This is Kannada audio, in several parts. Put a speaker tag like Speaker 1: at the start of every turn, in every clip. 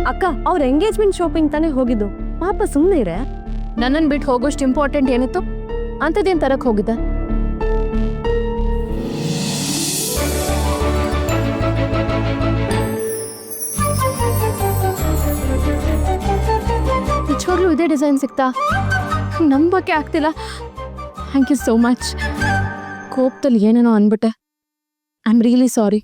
Speaker 1: ಅಕ್ಕ ಅವ್ರ ಎಂಗೇಜ್ಮೆಂಟ್ ಶಾಪಿಂಗ್ ತಾನೇ ಹೋಗಿದ್ದು, ಪಾಪ ಸುಮ್ಮನೆ ಇರೆ.
Speaker 2: ನನ್ನನ್ ಬಿಟ್ಟು ಹೋಗೋಷ್ಟು ಇಂಪಾರ್ಟೆಂಟ್ ಏನಿತ್ತು? ಅಂಥದ್ದೇನ್ ತರಕ್ ಹೋಗಿದ್ದೆ? ನಿಜವಾಗ್ಲೂ ಇದೇ ಡಿಸೈನ್ ಸಿಗ್ತಾ? ನಂಬಕ್ಕೆ ಆಗ್ತಿಲ್ಲ. Thank you so much. ಕೋಪದಲ್ಲಿ ಏನೇನೋ ಅಂದ್ಬಿಟ್ಟೆ. I am really sorry.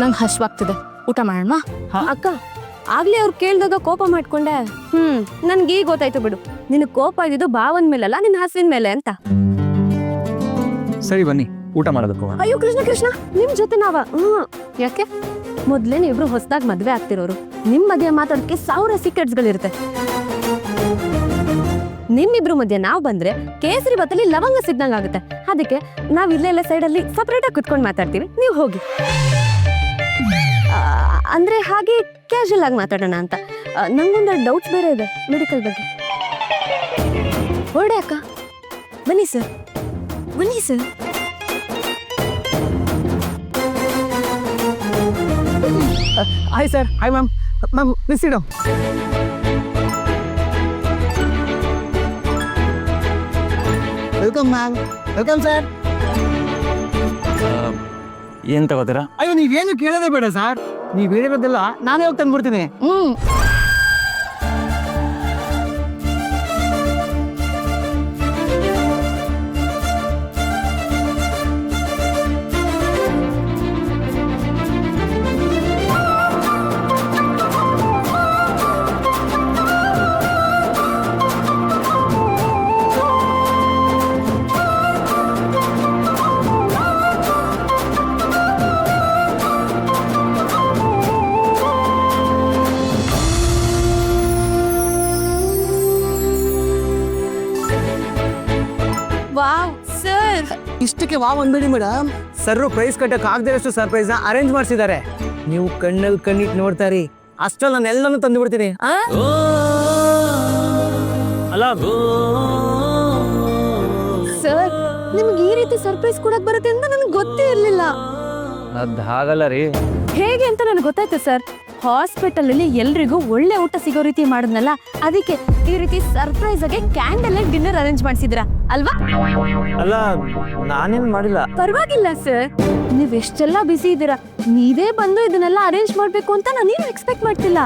Speaker 2: ನಂಗೆ ಹಶ್ವಾಗ್ತಿದೆ, ಊಟ ಮಾಡೋಣ?
Speaker 1: ಅಕ್ಕ ಆಗ್ಲೇ ಅವ್ರು ಕೇಳ್ದಾಗ ಕೋಪ ಮಾಡ್ಕೊಂಡೆ. ನನ್ಗೆ ಈಗ ಗೊತ್ತಾಯ್ತು ಬಿಡು, ನಿನಗ್ ಕೋಪ ಇದ್ದಿದ್ದು ಭಾವನ್ ಮೇಲಲ್ಲ, ನಿನ್ ಹಸಿನ ಮೇಲೆ ಅಂತ.
Speaker 3: ಸರಿ ಬನ್ನಿ ಊಟ ಮಾಡೋದಕ್ಕೂ.
Speaker 1: ಅಯ್ಯೋ ಕೃಷ್ಣ ಕೃಷ್ಣ, ನಿಮ್ ಜೊತೆ ನಾವ? ಯಾಕೆ? ಮೊದ್ಲೇ ಇಬ್ರು ಹೊಸದಾಗಿ ಮದ್ವೆ ಆಗ್ತಿರೋರು, ನಿಮ್ ಮಧ್ಯ ಮಾತಾಡಕ್ಕೆ 1000 ಸೀಕ್ರೆಟ್ಸ್ಗಳಿರುತ್ತೆ. ನಿಮ್ಮಿಬ್ರು ಮಧ್ಯ ನಾವ್ ಬಂದ್ರೆ ಕೇಸರಿ ಬತ್ತಲ್ಲಿ ಲವಂಗ ಸಿಗ್ದಂಗ್ ಆಗುತ್ತೆ. ಅದಕ್ಕೆ ನಾವ್ ಇಲ್ಲೆಲ್ಲ ಸೈಡಲ್ಲಿ ಸಪರೇಟ್ ಆಗಿ ಕುತ್ಕೊಂಡು ಮಾತಾಡ್ತೀವಿ, ನೀವು ಹೋಗಿ. ಅಂದ್ರೆ ಹಾಗೆ ಕ್ಯಾಶುಯಲ್ ಆಗಿ ಮಾತಾಡೋಣ ಅಂತ. ನಂಗೊಂದು ಡೌಟ್ಸ್ ಬೇರೆ ಇದೆ ಮೆಡಿಕಲ್ ಬಗ್ಗೆ. ಹೊರಡೆ ಅಕ್ಕ. ಬನ್ನಿ ಸರ್, ಬನ್ನಿ sir.
Speaker 3: Hi sir. Hi ma'am. Ma'am please sit down. Welcome ma'am. Welcome sir.
Speaker 4: ಏನ್ ತಗೋತೀರಾ?
Speaker 3: ಅಯ್ಯೋ ನೀವೇನು ಕೇಳೋದೇ ಬೇಡ ಸರ್, ನೀವು ಹೇಳಿರೋದೆಲ್ಲ ನಾನೇ ಹೋಗಿ ತಂದ್ಬಿಡ್ತೀನಿ.
Speaker 1: ವಾವ್ ಸರ್,
Speaker 3: ಇಷ್ಟಕ್ಕೆ ವಾವ್ ಅಂದ್ಬೇಡಿ ಮೇಡಮ್. ಸರ್ ಪ್ರೈಸ್ ಕಟ್ಟಕ್ ಆಗದಿರೋಷ್ಟು ಸರ್ಪ್ರೈಸ್ ನ ಅರೇಂಜ್ ಮಾಡಿಸಿದ್ದಾರೆ. ನೀವು ಕಣ್ಣಲ್ಲಿ ಕಣ್ಣಿಟ್ಟು ನೋಡ್ತಾರಿ, ಅಷ್ಟಲ್ಲಿ ನಾನು ಎಲ್ಲಾನು ತಂದು ಬಿಡ್ತೀನಿ. ಅಲ್ಲ
Speaker 1: ಸರ್, ನಿಮ್ಗೆ ಈ ರೀತಿ ಸರ್ಪ್ರೈಸ್ ಕೊಡಕ್ ಬರುತ್ತೆ ಅಂತ ನನಗೆ ಗೊತ್ತೇ ಇರ್ಲಿಲ್ಲ.
Speaker 4: ಅದ್ ಹಾಗಲ್ಲ ರೀ.
Speaker 1: ಹೇಗೆ ಅಂತ ನನಗೆ ಗೊತ್ತಾಯ್ತು ಸರ್. ಹಾಸ್ಪಿಟಲ್ ಅಲ್ಲಿ ಎಲ್ರಿಗೂ ಒಳ್ಳೆ ಊಟ ಸಿಗೋ ರೀತಿ ಮಾಡಿದ್ನಲ್ಲ, ಅದಕ್ಕೆ ಈ ರೀತಿ ಸರ್ಪ್ರೈಸ್ ಆಗಿ ಕ್ಯಾಂಡಲ್ ಲೈಟ್ ಡಿನ್ನರ್ ಅರೇಂಜ್ ಮಾಡಿಸಿದ್ರ ಅಲ್ವಾ?
Speaker 4: ಅಲ್ಲ ನಾನೇನ್ ಮಾಡಿಲ್ಲ.
Speaker 1: ಪರವಾಗಿಲ್ಲ ಸರ್, ನೀವ್ ಎಷ್ಟೆಲ್ಲ ಬಿಸಿ ಇದ್ದೀರಾ. ನೀವೇ ಬಂದು ಇದನ್ನೆಲ್ಲ ಅರೇಂಜ್ ಮಾಡ್ಬೇಕು ಅಂತ ನಾನೇನು ಎಕ್ಸ್ಪೆಕ್ಟ್ ಮಾಡ್ತಿಲ್ಲ.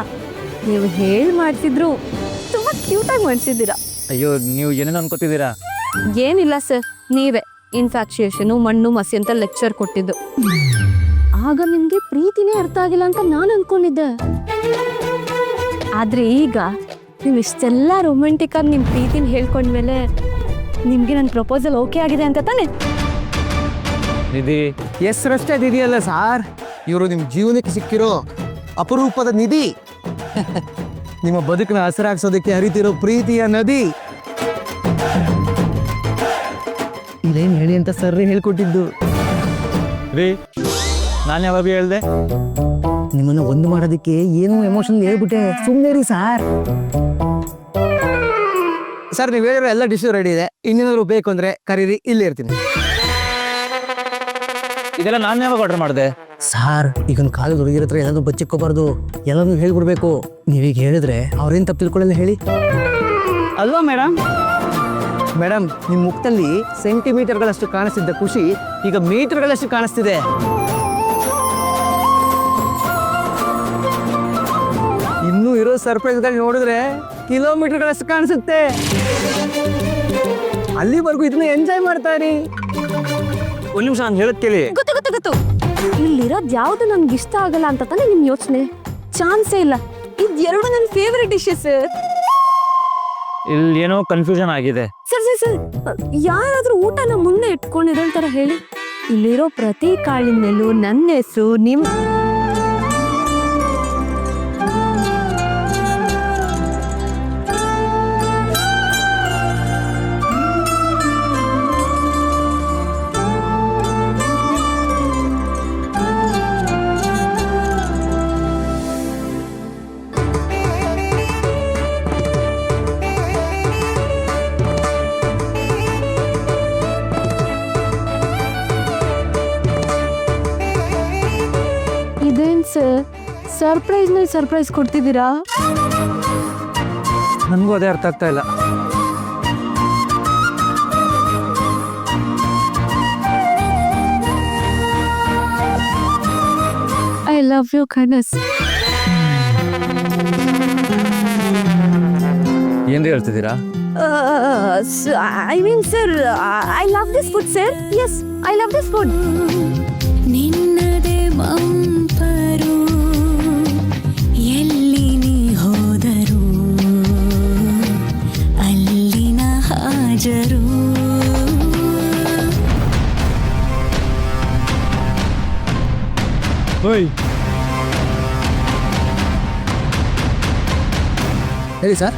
Speaker 1: ನೀವು ಮಾಡ್ಸಿದ್ರು ತುಂಬಾ ಕ್ಯೂಟ್ ಆಗಿ ಮಾಡ್ಸಿದ್ದೀರಾ.
Speaker 4: ಅಯ್ಯೋ ನೀವು ಏನೇನು ಅನ್ಕೋತಿದ್ದೀರಾ?
Speaker 1: ಏನಿಲ್ಲ ಸರ್, ನೀವೇ ಇನ್ಫ್ಯಾಕ್ಚುಯೇಷನ್ ಮಣ್ಣು ಮಸಿ ಅಂತ ಲೆಕ್ಚರ್ ಕೊಟ್ಟಿದ್ದು. ಆಗ ನಿಮ್ಗೆ ಪ್ರೀತಿನೇ ಅರ್ಥ ಆಗಿಲ್ಲ ಅಂತ ನಾನು ಅನ್ಕೊಂಡಿದ್ದೆ. ಆದ್ರೆ ಈಗ ನೀವು ಇಷ್ಟೆಲ್ಲ ರೊಮ್ಯಾಂಟಿಕ್ ಆಗಿ ನಿಮ್ ಪ್ರೀತಿನ ಹೇಳ್ಕೊಂಡ್ಮೇಲೆ ನಿಮ್ಗೆ ನನ್ನ ಪ್ರಪೋಸಲ್ ಓಕೆ ಆಗಿದೆ ಅಂತ ತಾನೆ?
Speaker 4: ನಿಧಿ
Speaker 3: ಹೆಸರಷ್ಟೇ ಇದೆಯಲ್ಲ ಸಾರ್, ಇವರು ನಿಮ್ಮ ಜೀವನಕ್ಕೆ ಸಿಕ್ಕಿರೋ ಅಪರೂಪದ ನಿಧಿ. ನಿಮ್ಮ ಬದುಕಿನ ಹಸಿರಾಗ್ಸೋದಕ್ಕೆ ಹರಿತಿರೋ ಪ್ರೀತಿಯ ನದಿ. ಇದೇನು ಹೇಳಿ ಅಂತ ಸರ್ರಿ ಹೇಳ್ಕೊಟ್ಟಿದ್ದು
Speaker 4: ರೀ. ನಾನು ಯಾವಾಗ ಹೇಳ್ದೆ?
Speaker 3: ನಿಮ್ಮನ್ನ ಒಂದು ಮಾಡೋದಕ್ಕೆ ಏನೋ ಎಮೋಷನ್ ಹೇಳ್ಬಿಟ್ಟೆ, ಸುಮ್ಮನೆ ರೀ ಸಾರ್. ಸರ್ ನೀವು ಹೇಳಿರೋ ಎಲ್ಲ ಡಿಶ್ ರೆಡಿ ಇದೆ, ಇನ್ನೇನಾದ್ರು ಬೇಕು ಅಂದ್ರೆ ಕರೀರಿ, ಇಲ್ಲೇ ಇರ್ತೀನಿ.
Speaker 4: ಇದೆಲ್ಲ ನಾನು ಯಾವಾಗ ಆರ್ಡರ್ ಮಾಡಿದೆ?
Speaker 3: ಸಾರ್ ಈಗಿನ ಕಾಲದ ಹುಡುಗಿರ ಹತ್ರ ಎಲ್ಲಾನು ಬಚ್ಚಿಕ್ಕೋಬಾರ್ದು, ಎಲ್ಲಾನು ಹೇಳ್ಬಿಡ್ಬೇಕು. ನೀವೀಗ ಹೇಳಿದ್ರೆ ಅವ್ರೇನ್ ತಪ್ಪು ತಿಳ್ಕೊಳ್ಳಲ್ಲ ಹೇಳಿ ಅಲ್ವಾ ಮೇಡಮ್? ಮೇಡಮ್ ನಿಮ್ಮ ಮುಖದಲ್ಲಿ ಸೆಂಟಿಮೀಟರ್ಗಳಷ್ಟು ಕಾಣಿಸ್ತಿದ್ದ ಖುಷಿ ಈಗ ಮೀಟರ್ಗಳಷ್ಟು ಕಾಣಿಸ್ತಿದೆ. ಇನ್ನೂ ಇರೋ ಸರ್ಪ್ರೈಸ್ಗಳು ನೋಡಿದ್ರೆ ಕಿಲೋಮೀಟರ್ಗಳಷ್ಟು ಕಾಣಿಸುತ್ತೆ. ಅಲ್ಲಿವರೆಗೂ ಇದನ್ನ ಎಂಜಾಯ್ ಮಾಡ್ತಾರಿ.
Speaker 4: ಒಂದ್ ನಿಮಿಷ ನಾನು ಹೇಳದ್ ಕೇಳಿ.
Speaker 1: ಗೊತ್ತು. ಇಲ್ಲಿರೋದ್ ಯಾವ್ದು ನನ್ಗೆ ಇಷ್ಟ ಆಗಲ್ಲ ಅಂತ ತಾನೇ ನಿಮ್ ಯೋಚನೆ? ಚಾನ್ಸೇ ಇಲ್ಲ. ಇದ್ ಎರಡು ನನ್ನ ಫೇವರಿಟ್ ಡಿಶಸ್.
Speaker 4: ಇಲ್ಲಿ ಏನೋ ಕನ್ಫ್ಯೂಷನ್ ಆಗಿದೆ.
Speaker 1: ಸರ್ ಯಾರಾದ್ರೂ ಊಟನ ಮುಂದೆ ಇಟ್ಕೊಂಡು ಇದೊಂಥರ ಹೇಳಿ. ಇಲ್ಲಿರೋ ಪ್ರತಿ ಕಾಳಿನ ಮೇಲೂ ನನ್ನ ಹೆಸರು ನಿಮ್ ಸರ್ಪ್ರೈಸ್ ಮೇಲೆ ಸರ್ಪ್ರೈಸ್ ಕೊಡ್ತಿದ್ದೀರಾ?
Speaker 4: ನನಗೂ ಅದೇ ಅರ್ಥ ಆಗ್ತಾ ಇಲ್ಲ.
Speaker 1: I love you kindness.
Speaker 4: ಏನ್ರಿ ಹೇಳ್ತಿದ್ದೀರಾ?
Speaker 1: I mean sir, I love this food sir. Yes, I love this food.
Speaker 5: ನಿನ್ನದೆ ಮಂಪರು ಎಲ್ಲಿ ನೀ ಹೋದರು ಅಲ್ಲಿನ ಹಾಜರು.
Speaker 3: ಹೇಳಿ ಸರ್.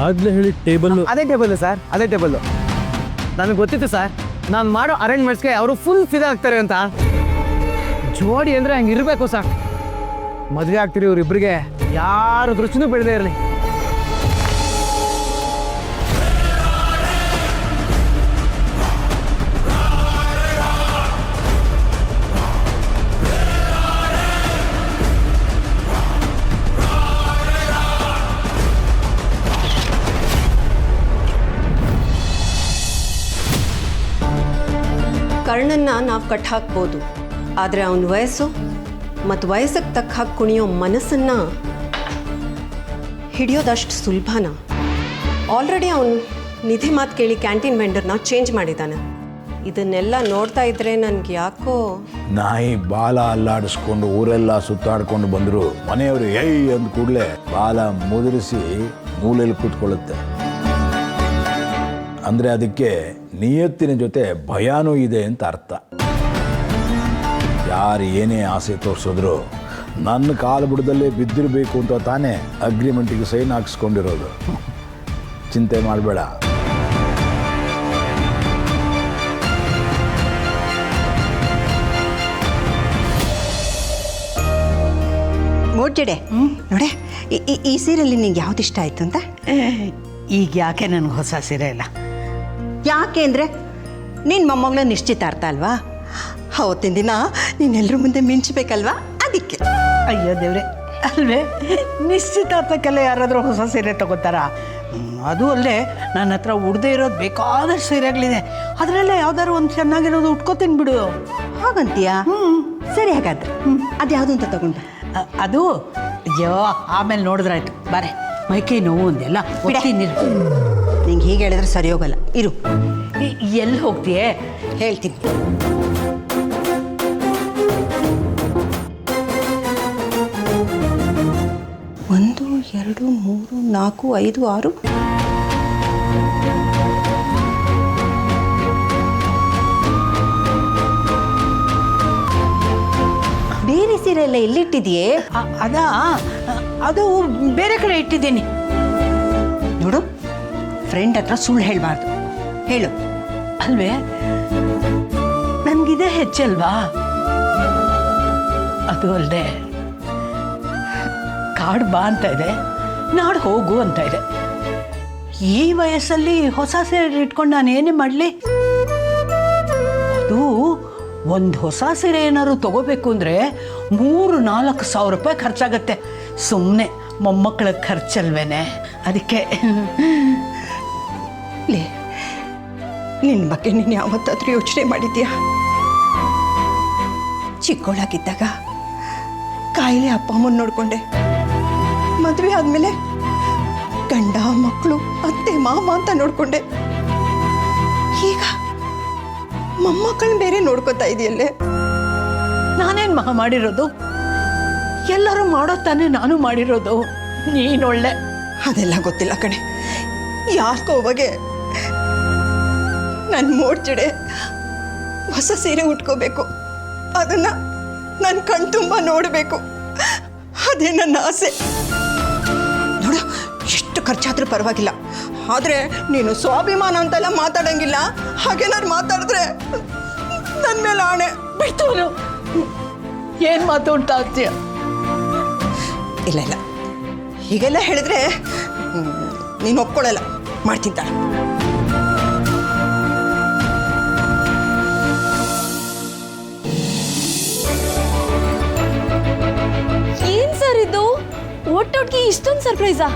Speaker 4: ಆಗ್ಲೇ ಹೇಳಿ ಟೇಬಲ್
Speaker 3: ಅದೇ ಟೇಬಲ್ ಸರ್, ಅದೇ ಟೇಬಲ್. ನನಗೆ ಗೊತ್ತಿತ್ತು ಸರ್, ನಾನು ಮಾಡೋ ಅರೇಂಜ್ಮೆಂಟ್ಸ್ಗೆ ಅವರು ಫುಲ್ ಫಿದಾ ಆಗ್ತಾರೆ ಅಂತ. ಜೋಡಿ ಅಂದರೆ ಹಂಗೆ ಇರಬೇಕು ಸರ್. ಮದುವೆ ಆಗ್ತೀರಿ ಇವ್ರಿಬ್ರಿಗೆ, ಯಾರು ದೃಷ್ಟಿನೂ ಬೆಳೆದೇ ಇರಲಿ.
Speaker 6: ಕರ್ಣನ್ನ ನಾವು ಕಟ್ ಹಾಕ್ಬೋದು, ಆದರೆ ಅವನ ವಯಸ್ಸು ಮತ್ತು ವಯಸ್ಸಿಗೆ ತಕ್ಕ ಹಾಕಿ ಕುಣಿಯೋ ಮನಸ್ಸನ್ನು ಹಿಡಿಯೋದಷ್ಟು ಸುಲಭನ? ಆಲ್ರೆಡಿ ಅವನು ನಿಧಿ ಮಾತು ಕೇಳಿ ಕ್ಯಾಂಟೀನ್ ವೆಂಡರ್ನ ಚೇಂಜ್ ಮಾಡಿದ್ದಾನೆ. ಇದನ್ನೆಲ್ಲ ನೋಡ್ತಾ ಇದ್ರೆ ನನಗೆ ಯಾಕೋ
Speaker 7: ನಾಯಿ ಬಾಲ ಅಲ್ಲಾಡಿಸ್ಕೊಂಡು ಊರೆಲ್ಲ ಸುತ್ತಾಡ್ಕೊಂಡು ಬಂದರು ಮನೆಯವರು ಏಯ್ ಅಂದ ಕೂಡಲೇ ಬಾಲ ಮುದುರಿಸಿ ಮೂಲೆಯಲ್ಲಿ ಕೂತ್ಕೊಳ್ಳುತ್ತೆ. ಅಂದರೆ ಅದಕ್ಕೆ ನಿಯತ್ತಿನ ಜೊತೆ ಭಯಾನೂ ಇದೆ ಅಂತ ಅರ್ಥ. ಯಾರು ಏನೇ ಆಸೆ ತೋರಿಸಿದ್ರು ನನ್ನ ಕಾಲು ಬುಡದಲ್ಲೇ ಬಿದ್ದಿರಬೇಕು ಅಂತ ತಾನೇ ಅಗ್ರಿಮೆಂಟಿಗೆ ಸೈನ್ ಹಾಕ್ಸ್ಕೊಂಡಿರೋದು. ಚಿಂತೆ ಮಾಡಬೇಡ.
Speaker 8: ಮೋಡ್ಜಡೆ ನೋಡೆ, ಈ ಸೀರೆಯಲ್ಲಿ ನಿಂಗೆ ಯಾವ್ದು ಇಷ್ಟ ಆಯ್ತು ಅಂತ?
Speaker 9: ಈಗ ಯಾಕೆ ನನಗೆ ಹೊಸ ಸೀರೆ ಇಲ್ಲ?
Speaker 8: ಯಾಕೆ ಅಂದರೆ ನಿನ್ನ ಮೊಮ್ಮಗಳ ನಿಶ್ಚಿತಾರ್ಥ ಅಲ್ವಾ? ಅವತ್ತಿನ ದಿನ ನೀನೆಲ್ಲರ ಮುಂದೆ ಮಿಂಚಬೇಕಲ್ವಾ, ಅದಕ್ಕೆ.
Speaker 9: ಅಯ್ಯೋ ದೇವ್ರೆ, ಅಲ್ವೇ ನಿಶ್ಚಿತಾರ್ಥಕ್ಕೆಲ್ಲ ಯಾರಾದರೂ ಹೊಸ ಸೀರೆ ತಗೋತಾರ? ಅದು ಅಲ್ಲದೆ ನನ್ನ ಹತ್ರ ಉಡ್ದೇ ಇರೋದು ಬೇಕಾದಷ್ಟು ಸೀರೆಗಳಿದೆ. ಅದರಲ್ಲೇ ಯಾವ್ದಾದ್ರು ಒಂದು ಚೆನ್ನಾಗಿರೋದು ಉಟ್ಕೋತೀನಿ ಬಿಡು.
Speaker 8: ಹಾಗಂತೀಯಾ? ಸರಿ, ಹಾಗಾದ್ರೆ ಅದು ಯಾವುದು ಅಂತ ತಗೊಂಡ?
Speaker 9: ಅದು ಅಯ್ಯೋ ಆಮೇಲೆ ನೋಡಿದ್ರಾಯ್ತು. ಬಾರೆ, ಮೈಕೈ ನೋವು ಒಂದೆಲ್ಲ ಒಡ್ತೀನಿ.
Speaker 8: ನಿಂಗೆ ಹೀಗೆ ಹೇಳಿದ್ರೆ ಸರಿ ಹೋಗಲ್ಲ, ಇರು.
Speaker 9: ಎಲ್ಲಿ ಹೋಗ್ತೀಯೇ
Speaker 8: ಹೇಳ್ತೀನಿ. ಒಂದು, ಎರಡು, ಮೂರು, ನಾಲ್ಕು, ಐದು, ಆರು. ಬೇರೆ ಸೀರೆ ಎಲ್ಲ ಎಲ್ಲಿಟ್ಟಿದೆಯೇ?
Speaker 9: ಅದು ಬೇರೆ ಕಡೆ ಇಟ್ಟಿದ್ದೀನಿ.
Speaker 8: ನೋಡು, ಫ್ರೆಂಡ್ ಹತ್ರ ಸುಳ್ಳು ಹೇಳಬಾರ್ದು, ಹೇಳು.
Speaker 9: ಅಲ್ವೇ, ನನಗಿದೆ ಹೆಚ್ಚಲ್ವಾ? ಅದು ಅಲ್ಲದೆ ಕಾಡು ಬಾ ಅಂತ ಇದೆ, ನಾಡು ಹೋಗು ಅಂತ ಇದೆ. ಈ ವಯಸ್ಸಲ್ಲಿ ಹೊಸ ಸೀರೆ ಇಟ್ಕೊಂಡು ನಾನು ಏನೇ ಮಾಡಲಿ? ಅದು ಒಂದು ಹೊಸ ಸೀರೆ ಏನಾದ್ರು ತಗೋಬೇಕು ಅಂದರೆ 3-4 ಸಾವಿರ ರೂಪಾಯಿ ಖರ್ಚಾಗತ್ತೆ. ಸುಮ್ಮನೆ ಮೊಮ್ಮಕ್ಕಳ ಖರ್ಚಲ್ವೇನೆ, ಅದಕ್ಕೆ.
Speaker 8: ನಿನ್ನ ಬಗ್ಗೆ ನೀನು ಯಾವತ್ತಾದ್ರೂ ಯೋಚನೆ ಮಾಡಿದ್ಯಾ? ಚಿಕ್ಕವಳಾಗಿದ್ದಾಗ ಕಾಯಿಲೆ ಅಪ್ಪ ಅಮ್ಮನ ನೋಡಿಕೊಂಡೆ. ಮದುವೆ ಆದಮೇಲೆ ಗಂಡ ಮಕ್ಕಳು ಅತ್ತೆ ಮಾಮ ಅಂತ ನೋಡಿಕೊಂಡೆ. ಈಗ ಮೊಮ್ಮಕ್ಕಳನ್ನ ಬೇರೆ ನೋಡ್ಕೊತಾ ಇದೆಯಲ್ಲೇ.
Speaker 9: ನಾನೇನು ಮಾಡಿರೋದು? ಎಲ್ಲರೂ ಮಾಡೋ ತಾನೇ ನಾನು ಮಾಡಿರೋದು. ನೀನೊಳ್ಳೆ.
Speaker 8: ಅದೆಲ್ಲ ಗೊತ್ತಿಲ್ಲ ಕಣೆ. ಯಾಕೋ ಅವಾಗೆ ನನ್ನ ಮೋಡ್ಜಡೆ ಹೊಸ ಸೀರೆ ಉಟ್ಕೋಬೇಕು, ಅದನ್ನ ನನ್ನ ಕಣ್ ತುಂಬ ನೋಡಬೇಕು, ಅದೇ ನನ್ನ ಆಸೆ. ನೋಡು, ಎಷ್ಟು ಖರ್ಚಾದ್ರೂ ಪರವಾಗಿಲ್ಲ, ಆದರೆ ನೀನು ಸ್ವಾಭಿಮಾನ ಅಂತೆಲ್ಲ ಮಾತಾಡಂಗಿಲ್ಲ. ಹಾಗೇನಾದ್ರು ಮಾತಾಡಿದ್ರೆ ನನ್ನ ಮೇಲೆ ಆಣೆ.
Speaker 9: ಬಿಟ್ಟು ಏನು ಮಾತಾಡ್ತಾ ಇರ್ತೀಯ?
Speaker 8: ಇಲ್ಲ ಇಲ್ಲ, ಹೀಗೆಲ್ಲ ಹೇಳಿದ್ರೆ ನೀನು ಒಪ್ಕೊಳ್ಳಲ್ಲ. ಮಾಡ್ತಿದ್ದಾಳೆ.
Speaker 1: ಒಟ್ಟೊಟ್ಟಿಗೆ ಇಷ್ಟೊಂದು ಸರ್ಪ್ರೈಸಾ?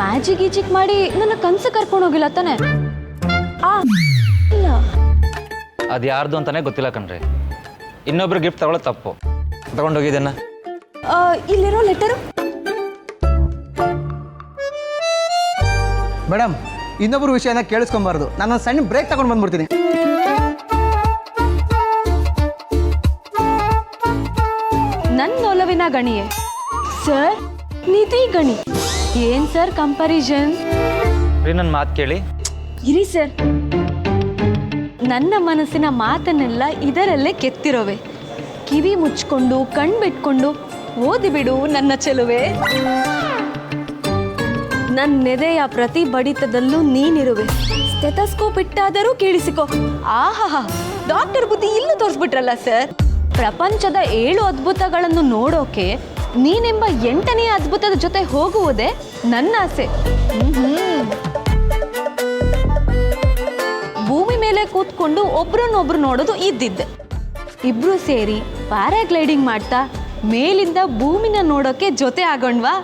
Speaker 1: ಮ್ಯಾಜಿಕ್ ಗೀಜಿಕ್ ಮಾಡಿ ನನ್ನ ಕನ್ಸು ಕರ್ಕೊಂಡು ಹೋಗಿಲ್ಲ ತಾನೆ? ಇಲ್ಲ.
Speaker 10: ಅದು ಯಾರ್ದು ಅಂತಾನೆ ಗೊತ್ತಿಲ್ಲ ಕಣ್ರಿ. ಇನ್ನೊಬ್ರು ಗಿಫ್ಟ್ ತಗೊಳ್ಳೋದು ತಪ್ಪು. ತಗೊಂಡೋಗಿದ್ದೇನ?
Speaker 1: ಇಲ್ಲಿರೋ ಲೆಟರು.
Speaker 3: ಮೇಡಮ್, ಇನ್ನೊಬ್ಬರು ವಿಷಯನ ಕೇಳಿಸ್ಕೊಬಾರ್ದು. ನಾನು ಸಣ್ಣ ಬ್ರೇಕ್ ತಗೊಂಡು ಬಂದ್ಬಿಡ್ತೀನಿ.
Speaker 1: ನನ್ನ ಒಲವಿನ ಗಣಿಯೇ ಸರ್, ನಿಧಿ ಗಣಿ. ಏನ್ ಸರ್ ಕಂಪ್ಯಾರಿಸನ್?
Speaker 10: ರೀ, ನನ್ನ ಮಾತು ಕೇಳಿ.
Speaker 1: ಇರಿ ಸರ್, ನನ್ನ ಮನಸ್ಸಿನ ಮಾತನ್ನೆಲ್ಲ ಇದರಲ್ಲೇ ಕೆತ್ತಿರೋವೆ. ಕಿವಿ ಮುಚ್ಕೊಂಡು ಕಣ್ ಬಿಟ್ಕೊಂಡು ಓದಿಬಿಡು ನನ್ನ ಚೆಲುವೆ. ನನ್ನೆದೆಯ ಪ್ರತಿ ಬಡಿತದಲ್ಲೂ ನೀನಿರುವೆ. ಸ್ಟೆಥೋಸ್ಕೋಪ್ ಇಟ್ಟಾದರೂ ಕೇಳಿಸಿಕೊ. ಆಹಾ, ಡಾಕ್ಟರ್ ಬುದ್ಧಿ ಇಲ್ಲೂ ತೋರಿಸ್ಬಿಟ್ರಲ್ಲ ಸರ್. ಪ್ರಪಂಚದ 7 ಅದ್ಭುತಗಳನ್ನು ನೋಡೋಕೆ ನೀನೆಂಬ 8ನೇ ಅದ್ಭುತದ ಜೊತೆ ಹೋಗುವುದೇ ನನ್ನ ಆಸೆ. ಭೂಮಿ ಮೇಲೆ ಕೂತ್ಕೊಂಡು ಒಬ್ರನ್ನೊಬ್ರು ನೋಡೋದು ಇದ್ದಿದ್ದೆ. ಇಬ್ರು ಸೇರಿ ಪ್ಯಾರಾಗ್ಲೈಡಿಂಗ್ ಮಾಡ್ತಾ ಮೇಲಿಂದ ಭೂಮಿನ ನೋಡೋಕೆ ಜೊತೆ ಆಗೋಣ್ವಾ?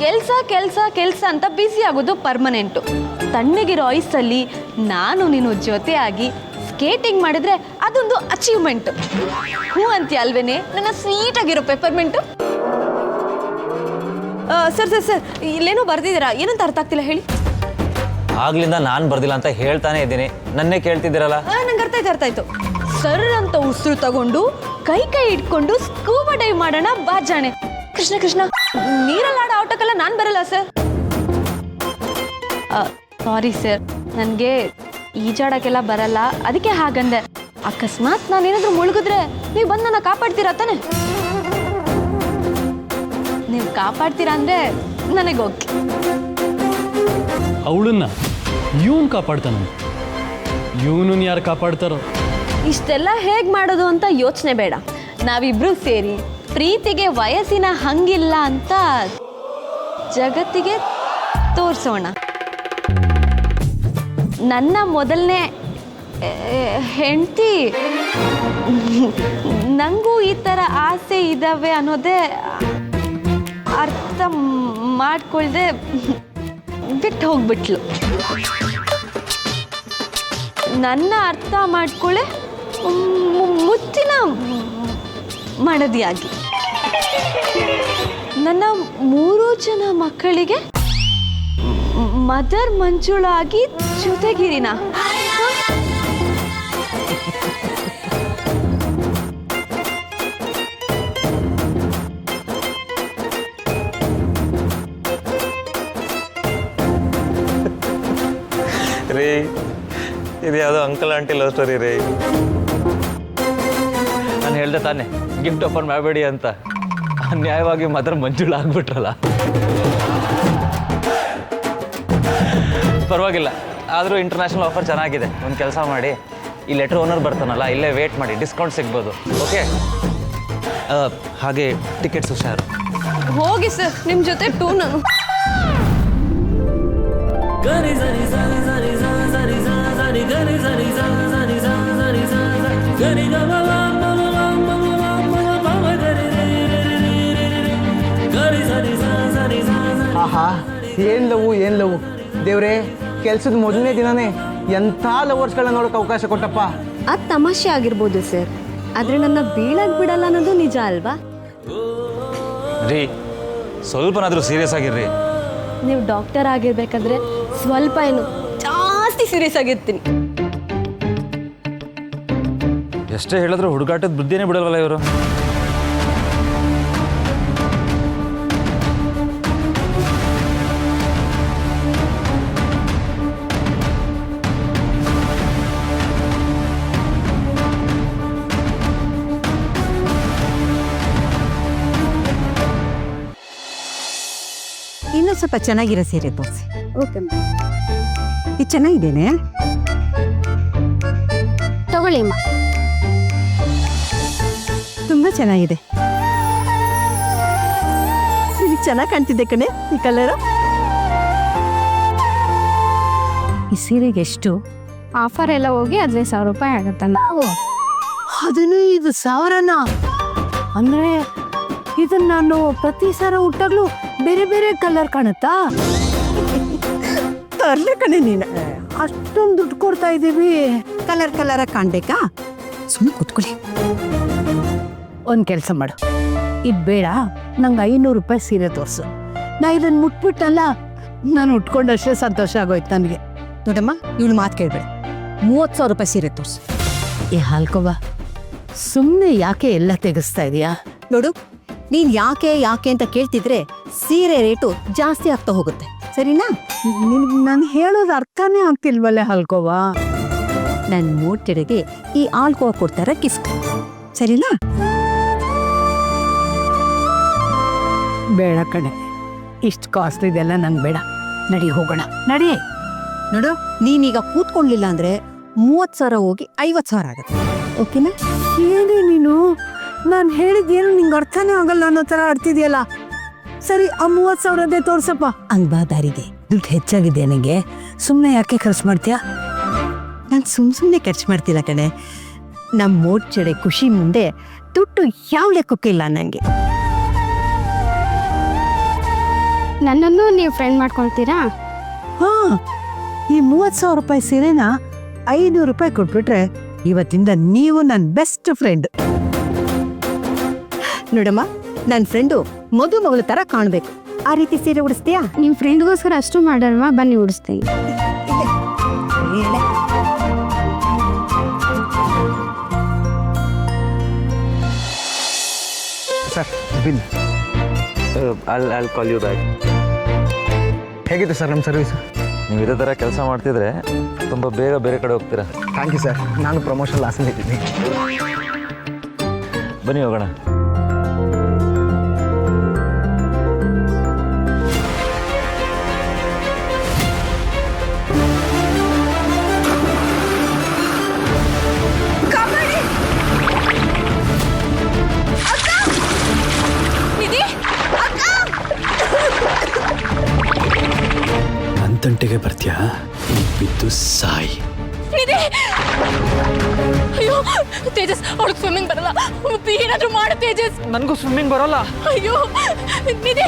Speaker 1: ಕೆಲ್ಸ ಕೆಲ್ಸ ಕೆಲ್ಸ ಅಂತ ಬ್ಯುಸಿ ಆಗೋದು ಪರ್ಮನೆಂಟು. ತಣ್ಣಗಿರೋ ಐಸಲ್ಲಿ ನಾನು ನೀನು ಜೊತೆಯಾಗಿ ಸ್ಕೇಟಿಂಗ್ ಮಾಡಿದ್ರೆ ಅದೊಂದು ಅಚೀವ್ಮೆಂಟ್. ಹ್ಞೂ ಅಂತೀಯ ಅಲ್ವೇನೆ ನನ್ನ ಸ್ವೀಟಾಗಿರೋ ಪೆಪ್ಪರ್ಮೆಂಟು? ಸರ್ ಸರ್ ಸರ್, ಇಲ್ಲೇನೋ ಬರ್ದಿದ್ದೀರಾ, ಏನಂತ ಅರ್ಥ ಆಗ್ತಿಲ್ಲ ಹೇಳಿ.
Speaker 10: ಆಗ್ಲಿಂದ ನಾನು ಬರ್ದಿಲ್ಲ ಅಂತ ಹೇಳ್ತಾನೆ ಇದ್ದೀನಿ, ನನ್ನೇ ಕೇಳ್ತಿದ್ದೀರಲ್ಲ.
Speaker 1: ನಂಗೆ ಅರ್ಥ ಆಯ್ತು. ಸರ್ ಅಂತ ಉಸಿರು ತಗೊಂಡು ಕೈ ಇಟ್ಕೊಂಡು ಸ್ಕೂಬಾ ಡೈವ್ ಮಾಡೋಣ ಬಾ ಜಾಣೆ. ಕೃಷ್ಣ ಕೃಷ್ಣ, ನೀರಲ್ಲಾಡೋ ಆಟಕ್ಕೆಲ್ಲ ನಾನು ಬರಲ್ಲ ಸರ್. ಸಾರಿ ಸರ್, ನನಗೆ ಈಜಾಡಕ್ಕೆಲ್ಲ ಬರಲ್ಲ, ಅದಕ್ಕೆ ಹಾಗಂದೆ. ಅಕಸ್ಮಾತ್ ನಾನೇನಾದ್ರೂ ಮುಳುಗಿದ್ರೆ ನೀವು ಬಂದು ನನ್ನ ಕಾಪಾಡ್ತೀರಾ ತಾನೆ? ನೀವು ಕಾಪಾಡ್ತೀರಾ ಅಂದರೆ ನನಗೆ ಓಕೆ.
Speaker 4: ಅವಳನ್ನ ಇವನ್ ಕಾಪಾಡ್ತಾನ, ಇವನನ್ನ ಯಾರು ಕಾಪಾಡ್ತಾರೋ?
Speaker 1: ಇಷ್ಟೆಲ್ಲ ಹೇಗೆ ಮಾಡೋದು ಅಂತ ಯೋಚನೆ ಬೇಡ. ನಾವಿಬ್ರು ಸೇರಿ ಪ್ರೀತಿಗೆ ವಯಸ್ಸಿನ ಹಂಗಿಲ್ಲ ಅಂತ ಜಗತ್ತಿಗೆ ತೋರಿಸೋಣ. ನನ್ನ ಮೊದಲನೇ ಹೆಂಡತಿ ನನಗೂ ಈ ಥರ ಆಸೆ ಇದ್ದಾವೆ ಅನ್ನೋದೇ ಅರ್ಥ ಮಾಡ್ಕೊಳ್ದೆ ಬಿಟ್ಟು ಹೋಗ್ಬಿಟ್ಲು. ನನ್ನ ಅರ್ಥ ಮಾಡ್ಕೊಳ್ಳೆ ಮುತ್ತಿನ ಮಡದಿಯಾಗಿ ನನ್ನ 3 ಜನ ಮಕ್ಕಳಿಗೆ ಮದರ್ ಮಂಜುಳಾಗಿ ಜೊತೆಗಿರಿನ.
Speaker 10: ರೀ, ಇದು ಯಾವುದೋ ಅಂಕಲ್ ಆಂಟಿ ಲವ್ ಸ್ಟೋರಿ ರೀ. ನಾನು ಹೇಳ್ದೆ ತಾನೆ ಗಿಫ್ಟ್ ಓಪನ್ ಮಾಡಬೇಡಿ ಅಂತ. ಅನ್ಯಾಯವಾಗಿ ಮಾತ್ರ ಮಂಜುಳ ಆಗ್ಬಿಟ್ರಲ್ಲ. ಪರವಾಗಿಲ್ಲ, ಆದರೂ ಇಂಟರ್ನ್ಯಾಷನಲ್ ಆಫರ್ ಚೆನ್ನಾಗಿದೆ. ಒಂದು ಕೆಲಸ ಮಾಡಿ, ಈ ಲೆಟರ್ ಓನರ್ ಬರ್ತಾನಲ್ಲ, ಇಲ್ಲೇ ವೇಟ್ ಮಾಡಿ, ಡಿಸ್ಕೌಂಟ್ ಸಿಗ್ಬೋದು. ಓಕೆ? ಹಾಗೆ ಟಿಕೆಟ್ಸ್ ಹುಷಾರು.
Speaker 1: ಹೋಗಿ ಸರ್, ನಿಮ್ಮ ಜೊತೆ ಟೂ ನಾನು.
Speaker 3: ಆಹಾ, ಏನ್ ಲವ್ ದೇವ್ರೇ, ಕೆಲ್ಸದ ಮೊದಲನೇ ದಿನನೇ ಎಂಥ ಲವರ್ಸ್ಗಳನ್ನ ನೋಡೋಕೆ ಅವಕಾಶ ಕೊಟ್ಟಪ್ಪ.
Speaker 1: ಅದು ತಮಾಷೆ ಆಗಿರ್ಬೋದು ಸರ್, ಆದರೆ ನನ್ನ ಬೀಳಕ್ ಬಿಡಲ್ಲ ಅನ್ನೋದು ನಿಜ ಅಲ್ವಾ?
Speaker 10: ರೀ, ಸ್ವಲ್ಪನಾದರೂ ಸೀರಿಯಸ್ ಆಗಿರ್ರಿ.
Speaker 1: ನೀವು ಡಾಕ್ಟರ್ ಆಗಿರ್ಬೇಕಾದ್ರೆ ಸ್ವಲ್ಪ ಏನು ಜಾಸ್ತಿ ಸೀರಿಯಸ್ ಆಗಿರ್ತೀನಿ.
Speaker 10: ಎಷ್ಟೇ ಹೇಳಿದ್ರು ಹುಡುಗಾಟದ ಬುದ್ಧಿನೇ ಬಿಡಲ್ವಲ್ಲ ಇವರು.
Speaker 11: ಇನ್ನೂ ಸ್ವಲ್ಪ ಚೆನ್ನಾಗಿರೋ ಸೀರೆ ತೋರಿಸಿ.
Speaker 1: ಓಕೆ,
Speaker 11: ಇದು ಚೆನ್ನಾಗಿದ್ದೇನೆ,
Speaker 1: ತಗೊಳ್ಳಿ.
Speaker 11: ತುಂಬ ಚೆನ್ನಾಗಿದೆ. ಚೆನ್ನಾಗಿ ಕಾಣ್ತಿದ್ದೆ ಕಣೆ ಈ ಕಲರು. ಈ ಸೀರೆಗೆ ಎಷ್ಟು?
Speaker 2: ಆಫರ್ ಎಲ್ಲ ಹೋಗಿ 15,000 ರೂಪಾಯಿ ಆಗುತ್ತಲ್ಲ.
Speaker 11: 15,000ನ? ಅಂದರೆ ಇದನ್ನ ನಾನು ಪ್ರತಿ ಸಲ ಉಟ್ಟಾಗ್ಲೂ ಬೇರೆ ಬೇರೆ ಕಲರ್ ಕಾಣುತ್ತಾ? ತರ್ಲೆ ಕಣೆ ನೀನು, ಅಷ್ಟೊಂದು ದುಡ್ಡು ಕೊಡ್ತಾ ಇದ್ದೀವಿ, ಕಲರ್ ಕಲರ ಕಾಣ್ಬೇಕಾ? ಸುಮ್ಮನೆ ಕೂತ್ಕೊಳ್ಳಿ. ಒಂದು ಕೆಲಸ ಮಾಡು, ಇದು ಬೇಡ, ನಂಗೆ 500 ರೂಪಾಯಿ ಸೀರೆ ತೋರಿಸು. ನಾ ಇದನ್ನು ಮುಟ್ಬಿಟ್ಟಲ್ಲ, ನಾನು ಉಟ್ಕೊಂಡಷ್ಟೇ ಸಂತೋಷ ಆಗೋಯ್ತು ನನಗೆ.
Speaker 8: ನೋಡಮ್ಮ, ಇವಳು ಮಾತು ಕೇಳಬೇಡ. 30,000 ರೂಪಾಯಿ ಸೀರೆ ತೋರಿಸು.
Speaker 11: ಏ ಹಾಲ್ಕೋವ, ಸುಮ್ಮನೆ ಯಾಕೆ ಎಲ್ಲ ತೆಗೆಸ್ತಾ ಇದೀಯಾ?
Speaker 8: ನೋಡು, ನೀನು ಯಾಕೆ ಅಂತ ಕೇಳ್ತಿದ್ರೆ ಸೀರೆ ರೇಟು ಜಾಸ್ತಿ ಆಗ್ತಾ ಹೋಗುತ್ತೆ, ಸರಿನಾ?
Speaker 11: ನಾನು ಹೇಳೋದು ಅರ್ಥನೇ ಆಗ್ತಿಲ್ವಲ್ಲೇ ಹಾಲ್ಕೋವ.
Speaker 8: ನನ್ನ ಮೂಟೆಡೆಗೆ ಈ ಆಲ್ಕೋವಾ ಕೊಡ್ತಾರ ಗಿಫ್ಟ್, ಸರಿನಾ?
Speaker 11: ಬೇಡ ಕಣೆ, ಇಷ್ಟು ಕಾಸ್ಟ್ಲಿದೆಲ್ಲ ನಂಗೆ ಬೇಡ. ನಡಿ ಹೋಗೋಣ, ನಡಿ.
Speaker 8: ನೋಡು, ನೀನೀಗ ಕೂತ್ಕೊಳ್ಳಿಲ್ಲ ಅಂದ್ರೆ 30,000 ಹೋಗಿ 50,000 ಆಗುತ್ತೆ, ಓಕೆನಾ?
Speaker 11: ಏನೇ ನೀನು, ನಾನು ಹೇಳಿದ್ದೇನು ನಿಂಗೆ ಅರ್ಥನೇ ಆಗಲ್ಲ ಅನ್ನೋ ಥರ ಆಡ್ತಿದ್ಯಲ್ಲ. ಸರಿ, ಆ 30,000ದೇ ತೋರ್ಸಪ್ಪ.
Speaker 8: ಅನ್ಬಾ ದಾರಿಗೆ
Speaker 11: ದುಡ್ಡು ಹೆಚ್ಚಾಗಿದೆ ನನಗೆ, ಸುಮ್ಮನೆ ಯಾಕೆ ಖರ್ಚು ಮಾಡ್ತೀಯಾ?
Speaker 8: ನಾನು ಸುಮ್ಮನೆ ಖರ್ಚು ಮಾಡ್ತಿಲ್ಲ ಕಣೆ. ನಮ್ಮ ಮೋಡ್ಚಡೆ ಖುಷಿ ಮುಂದೆ ದುಡ್ಡು ಯಾವ ಲೆಕ್ಕಕ್ಕಿಲ್ಲ ನನಗೆ.
Speaker 1: ನನ್ನನ್ನು ನೀವು ಫ್ರೆಂಡ್ ಮಾಡ್ಕೊಳ್ತೀರಾ?
Speaker 11: ಹಾ, ಈ 30,000 ರೂಪಾಯಿ ಸೀರೆನ 500 ರೂಪಾಯಿ ಕೊಟ್ಬಿಟ್ರೆ ಇವತ್ತಿಂದ ನೀವು ನನ್ನ ಬೆಸ್ಟ್ ಫ್ರೆಂಡ್.
Speaker 8: ನೋಡಮ್ಮ, ನನ್ನ ಫ್ರೆಂಡು ಮಗಳ ಥರ ಕಾಣಬೇಕು, ಆ ರೀತಿ ಸೀರೆ ಉಡಿಸ್ತೀಯಾ?
Speaker 1: ನಿಮ್ಮ ಫ್ರೆಂಡ್ಗೋಸ್ಕರ ಅಷ್ಟು ಮಾಡಲ್ವಾ? ಬನ್ನಿ ಉಡಿಸ್ತೀನಿ.
Speaker 3: Sir bill.
Speaker 10: I'll call you back.
Speaker 3: ಹೇಗಿದೆ ಸರ್ ನಮ್ಮ ಸರ್ವಿಸ್?
Speaker 10: ನೀವು ಇದೇ ಥರ ಕೆಲಸ ಮಾಡ್ತಿದ್ರೆ ತುಂಬ ಬೇಗ ಬೇರೆ ಕಡೆ ಹೋಗ್ತೀರಾ.
Speaker 3: ಥ್ಯಾಂಕ್ ಯು ಸರ್, ನಾನು ಪ್ರಮೋಷನ್ ಲಾಸಲ್ಲಿ ಇದ್ದೀನಿ.
Speaker 10: ಬನ್ನಿ ಹೋಗೋಣ.
Speaker 4: ನನ್ನ ತಂಟೆಗೆ ಬರ್ತೀಯಾ? ಬಿದ್ದು ಸಾಯಿ.
Speaker 1: ಅಯ್ಯೋ ತೇಜಸ್, ಅವಳಿಗೆ ಸ್ವಿಮ್ಮಿಂಗ್ ಬರಲ್ಲ. ಏನಾದ್ರೂ ಮಾಡು ತೇಜಸ್.
Speaker 3: ನನಗೂ ಸ್ವಿಮ್ಮಿಂಗ್ ಬರೋಲ್ಲ.
Speaker 1: ಅಯ್ಯೋ ನಿಧಿ.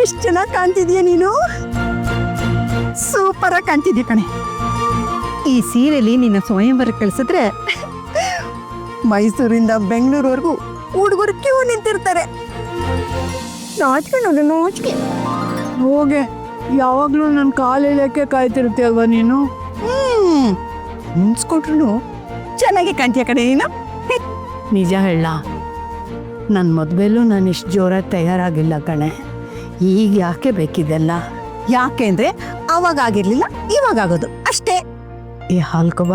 Speaker 11: ಎಷ್ಟು ಚೆನ್ನಾಗಿ ಕಾಣ್ತಿದ್ಯಾ ನೀನು, ಸೂಪರಾಗಿ ಕಾಣ್ತಿದ್ಯಾ ಕಣೆ.
Speaker 8: ಈ ಸೀರೆಲಿ ನಿನ್ನ ಸ್ವಯಂವರ ಕಳಿಸಿದ್ರೆ
Speaker 11: ಮೈಸೂರಿಂದ ಬೆಂಗಳೂರುವರೆಗೂ ಹುಡುಗರು ಕ್ಯೂ ನಿಂತಿರ್ತಾರೆ. ನಾಚಿಕೆ ನೋಡಿ, ನಾಚಿಕೆ. ಹೋಗೆ, ಯಾವಾಗಲೂ ನನ್ನ ಕಾಲು ಎಳೆಯೋಕ್ಕೆ ಕಾಯ್ತಿರ್ತೀಯಲ್ವ ನೀನು.
Speaker 8: ಮುನ್ಸ್ಕೊಟ್ರು ಚೆನ್ನಾಗಿ ಕಾಣ್ತೀಯ ಕಣೆ ನೀನು.
Speaker 11: ನಿಜ ಹೇಳ, ನನ್ನ ಮದುವೆಲ್ಲೂ ನಾನು ಇಷ್ಟು ಜೋರಾಗಿ ತಯಾರಾಗಿಲ್ಲ ಕಣೆ. ಈಗ ಯಾಕೆ ಬೇಕಿದೆಲ್ಲ?
Speaker 8: ಯಾಕೆ ಅಂದ್ರೆ ಅವಾಗ ಆಗಿರ್ಲಿಲ್ಲ, ಇವಾಗ ಆಗೋದು ಅಷ್ಟೇ.
Speaker 11: ಏ ಹಾಲ್ಕೋಬ,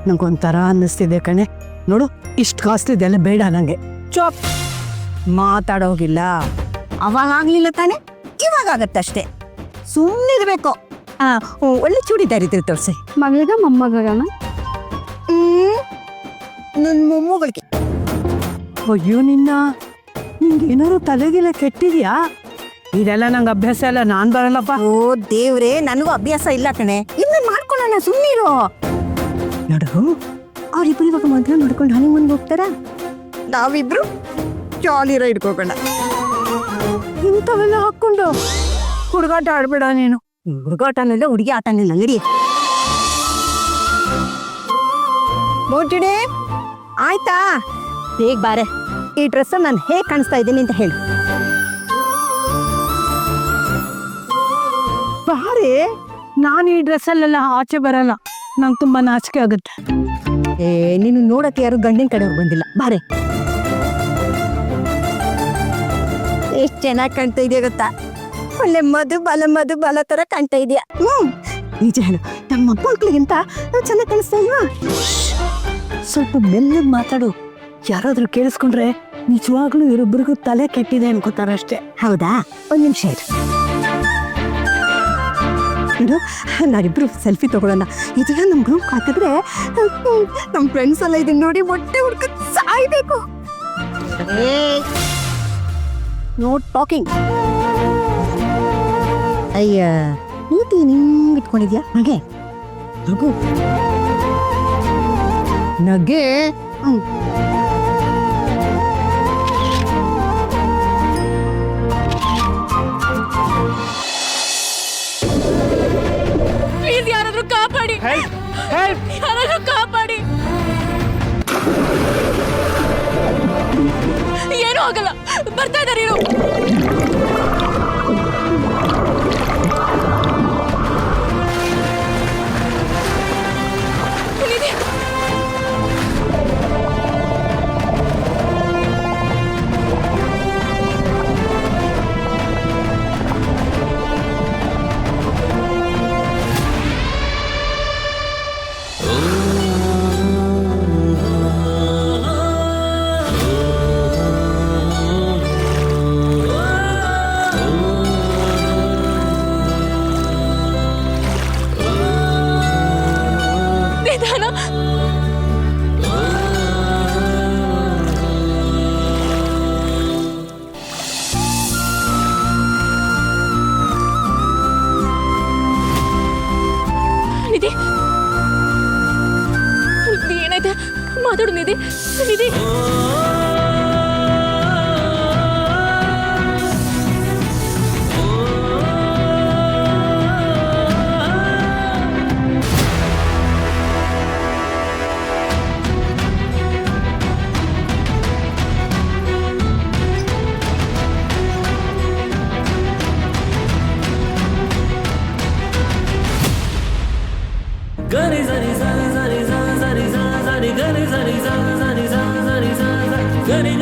Speaker 11: ನಂಗೊಂಥರ ಅನ್ನಿಸ್ತಿದೆ ಕಣೆ. ನೋಡು, ಇಷ್ಟು ಕಾಸ್ಟ್ಲಿದೆಲ್ಲ ಬೇಡ ನನಗೆ.
Speaker 8: ಚಾಪ್ ಮಾತಾಡೋಗಿಲ್ಲ. ಅವಾಗ ಆಗ್ಲಿಲ್ಲ ತಾನೆ, ಇವಾಗ ಆಗತ್ತಷ್ಟೇ. ಸುಮ್ಮನಿರ್ಬೇಕು. ಒಳ್ಳೆ ಚೂಡಿದಾರ್ ಇದ್ರೆ ತೋರಿಸಿ.
Speaker 1: ಮಗಳಿಗೆ ಮೊಮ್ಮಗನ?
Speaker 8: ನನ್ನ ಮೊಮ್ಮಗಳಿಗೆ.
Speaker 11: ಅಯ್ಯೋ ನಿಂಗೆ ಏನಾದ್ರು ತಲೆಗಿಲ್ಲ ಕೆಟ್ಟಿದ್ಯಾ? ಇದೆಲ್ಲ ನಂಗೆ ಅಭ್ಯಾಸ ಇಲ್ಲ, ನಾನು ಬರಲ್ಲಪ್ಪ.
Speaker 8: ಓ ದೇವ್ರೆ, ನನಗೂ ಅಭ್ಯಾಸ ಇಲ್ಲ ಕಣೆ. ಇನ್ನು ಮಾಡ್ಕೊಳ್ಳೋಣ, ಸುಮ್ಮನಿರು. ನೋಡು, ಅವ್ರಿಬ್ರು ಇವಾಗ ಮದುವೆ ಮಾಡ್ಕೊಂಡು ಹನಿಮೂನ್ಗೆ ಹೋಗ್ತಾರ, ನಾವಿಬ್ರು ಜಾಲಿ ರೈಡ್ ಹೋಗೋಣ.
Speaker 11: ಇಂಥವೆಲ್ಲ ಹಾಕ್ಕೊಂಡು ಹುಡುಗಾಟ ಆಡ್ಬೇಡ ನೀನು.
Speaker 8: ಹುಡುಗಾಟನಲ್ಲ, ಹುಡುಗಿ ಆಟನಿಲ್ಲ. ನಡಿ ನೋಡ್ತಿಡೆ, ಆಯ್ತಾ? ಬೇಗ ಬಾರೆ. ಈ ಡ್ರೆಸ್ ನಾನು ಹೇಗೆ ಕಾಣಿಸ್ತಾ ಇದ್ದೀನಿ ಅಂತ ಹೇಳು.
Speaker 11: ಬಾರಿ, ನಾನು ಈ ಡ್ರೆಸ್ಸಲ್ಲೆಲ್ಲ ಆಚೆ ಬರಲ್ಲ, ನಂಗೆ ತುಂಬ ನಾಚಿಕೆ ಆಗುತ್ತೆ.
Speaker 8: ನೀನು ನೋಡಕ್ಕೆ ಯಾರು ಗಂಡಿನ ಕಡೆಯವ್ರು ಬಂದಿಲ್ಲ, ಬಾರೆ. ಎಷ್ಟು ಚೆನ್ನಾಗಿ ಕಾಣ್ತಾ ಇದೆಯಾ ಗೊತ್ತಾ? ಒಳ್ಳೆ ಮಧು ಬಾಲ ತರ ಕಾಣ್ತಾ ಇದೆಯಾ. ನಿಜ ಹೇಳು, ನಮ್ಮ ಮಕ್ಕಳಿಗಿಂತ ಚೆನ್ನಾಗಿ ಕಾಣಿಸ್ತಾ ಇಲ್ವಾ?
Speaker 11: ಸ್ವಲ್ಪ ಮೆಲ್ಲಗೆ ಮಾತಾಡು, ಯಾರಾದ್ರೂ ಕೇಳಿಸ್ಕೊಂಡ್ರೆ ನಿಜವಾಗ್ಲೂ ಇವರಿಬ್ಬರಿಗೂ ತಲೆ ಕೆಟ್ಟಿದೆ ಅನ್ಕೋತಾರಷ್ಟೇ.
Speaker 8: ಹೌದಾ? ಒಂದು ನಿಮಿಷ ಇರು. ನಾವಿಬ್ರು ಸೆಲ್ಫಿ ತಗೊಳ್ಳೋಣ. ಇದೆಲ್ಲ ನಮ್ಮ ಗ್ರೂಪ್ ಹಾಕಿದ್ರೆ ನಮ್ಮ ಫ್ರೆಂಡ್ಸ್ ಎಲ್ಲ ಇದನ್ನ ನೋಡಿ ಹೊಟ್ಟೆ ಹುಡ್ಕೊಂಡು ಸಾಯ್ಬೇಕು.
Speaker 11: No talking. ಅಯ್ಯ ನೀತಿ ನಿಂಗೆ ಇಟ್ಕೊಂಡಿದ್ಯಾ ಹಾಗೆ ನಗು ನಗೆ.
Speaker 2: ಪ್ಲೀಸ್ ಯಾರಾದ್ರೂ ಕಾಪಾಡಿ, ಯಾರಾದ್ರೂ ಕಾಪಾಡಿ. ಏನೂ ಆಗಲ್ಲ, ಬರ್ತಾ ಇದ್ದಾರೆ ಇರು. ನಿಧಿ, ನಿಧಾನ. ನಿಧಿ, ಏನೈತೆ ಮಾತಾಡು ನಿಧಿ. ನಿಧಿ,
Speaker 12: Gani